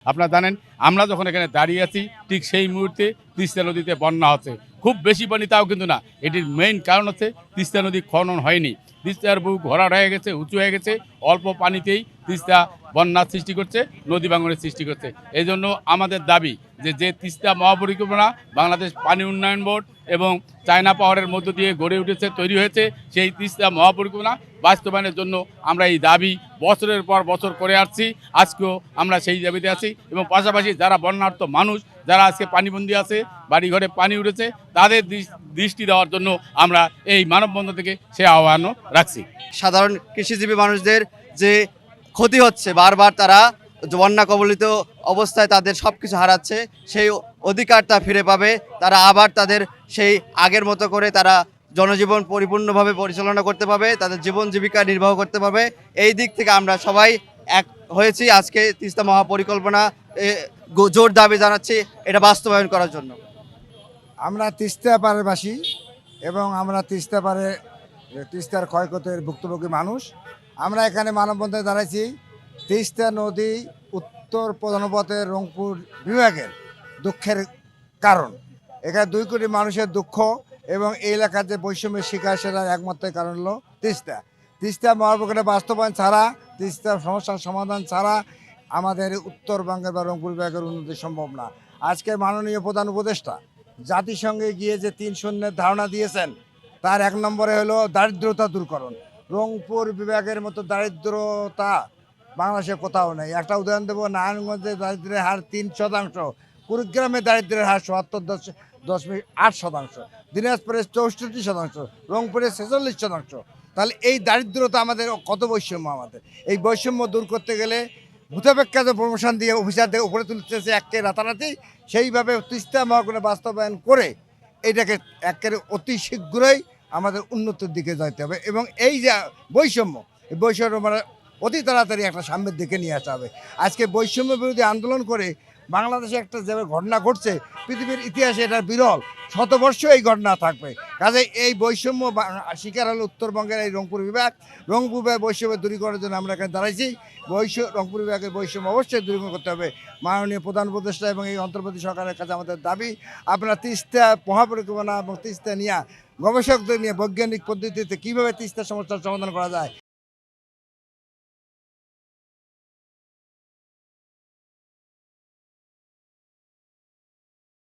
আপনারা জানেন আমরা যখন এখানে দাঁড়িয়ে আছি ঠিক সেই মুহূর্তে তিস্তা নদীতে বন্যা হচ্ছে। খুব বেশি পানি তাও কিন্তু না। এটির মেইন কারণ হচ্ছে তিস্তা নদী খনন হয়নি। তিস্তার বুক ভরাট হয়ে গেছে, উঁচু হয়ে গেছে। অল্প পানিতেই তিস্তা বন্যার সৃষ্টি করছে, নদী ভাঙনের সৃষ্টি করছে। এজন্য আমাদের দাবি যে তিস্তা মহাপরিকল্পনা বাংলাদেশ পানি উন্নয়ন বোর্ড এবং চায়না পাওয়ারের মধ্য দিয়ে গড়ে উঠেছে, তৈরি হয়েছে, সেই তিস্তা মহাপরিকল্পনা বাস্তবায়নের জন্য আমরা এই দাবি বছরের পর বছর করে আসছি। আজকেও আমরা সেই দাবিতে আছি এবং পাশাপাশি যারা বন্যার্ত মানুষ, যারা আজকে পানিবন্দী আছে, বাড়িঘরে পানি উঠেছে, তাদের দৃষ্টি দেওয়ার জন্য আমরা এই মানববন্ধন থেকে সে আহ্বানও রাখছি। সাধারণ কৃষিজীবী মানুষদের যে ক্ষতি হচ্ছে, বারবার তারা বন্যা কবলিত অবস্থায় তাদের সব কিছু হারাচ্ছে, সেই অধিকারটা ফিরে পাবে। তারা আবার তাদের সেই আগের মতো করে তারা জনজীবন পরিপূর্ণভাবে পরিচালনা করতে পারবে, তাদের জীবন জীবিকা নির্বাহ করতে পারবে। এই দিক থেকে আমরা সবাই এক হয়েছি আজকে তিস্তা মহাপরিকল্পনা জোর দাবি জানাচ্ছি এটা বাস্তবায়ন করার জন্য। আমরা তিস্তা পাড়েরবাসী এবং আমরা তিস্তার ক্ষয়ক্ষতির ভুক্তভোগী মানুষ। আমরা এখানে মানববন্ধনে দাঁড়াইছি তিস্তা নদী উত্তর প্রধানপথের রংপুর বিভাগের দুঃখের কারণ। এখানে 2 কোটি মানুষের দুঃখ এবং এই এলাকার যে বৈষম্যের শিকার সেটার একমাত্র কারণ হলো তিস্তা মহাপ্রকল্পের বাস্তবায়ন ছাড়া, তিস্তার সমস্যার সমাধান ছাড়া আমাদের উত্তরবঙ্গের বা রংপুর বিভাগের উন্নতি সম্ভব না। আজকে মাননীয় প্রধান উপদেষ্টা জাতিসংঘে গিয়ে যে 3 শূন্যের ধারণা দিয়েছেন, তার 1 নম্বরে হলো দারিদ্রতা দূরকরণ। রংপুর বিভাগের মতো দারিদ্রতা বাংলাদেশে কোথাও নেই। একটা উদাহরণ দেবো, নারায়ণগঞ্জে দারিদ্র্যের হার 3%, কুড়িগ্রামে দারিদ্র্যের হার 77.8%, দিনাজপুরে 64%, রংপুরে 46%। তাহলে এই দারিদ্রতা আমাদের কত বৈষম্য, আমাদের এই বৈষম্য দূর করতে গেলে ভূতাপেক্ষা যে প্রমোশন দিয়ে অফিসারদের উপরে তুলতেছে একে রাতারাতি, সেইভাবে তিস্তা মহাপরিকল্পনা বাস্তবায়ন করে এইটাকে একেবারে অতি শীঘ্রই আমাদের উন্নতির দিকে যাইতে হবে এবং এই যে বৈষম্য, এই বৈষম্য মানে অতি তাড়াতাড়ি একটা সামনের দিকে নিয়ে আসতে হবে। আজকে বৈষম্য বিরোধী আন্দোলন করে বাংলাদেশে একটা যে ঘটনা ঘটছে, পৃথিবীর ইতিহাসে এটা বিরল, শতবর্ষ এই ঘটনা থাকবে। কাজে এই বৈষম্য শিকার হলো উত্তরবঙ্গের এই রংপুর বিভাগ। রংপুর বিভাগ বৈষম্য দূরীকরণের জন্য আমরা এখানে দাঁড়াইছি। রংপুর বিভাগের বৈষম্য অবশ্যই দূরীকরণ করতে হবে। মাননীয় প্রধান উপদেষ্টা এবং এই অন্তর্বর্তী সরকারের কাছে আমাদের দাবি, আপনারা তিস্তা মহাপরিকল্পনা এবং তিস্তা নিয়ে গবেষকদের নিয়ে বৈজ্ঞানিক পদ্ধতিতে কীভাবে তিস্তা সমস্যার সমাধান করা যায়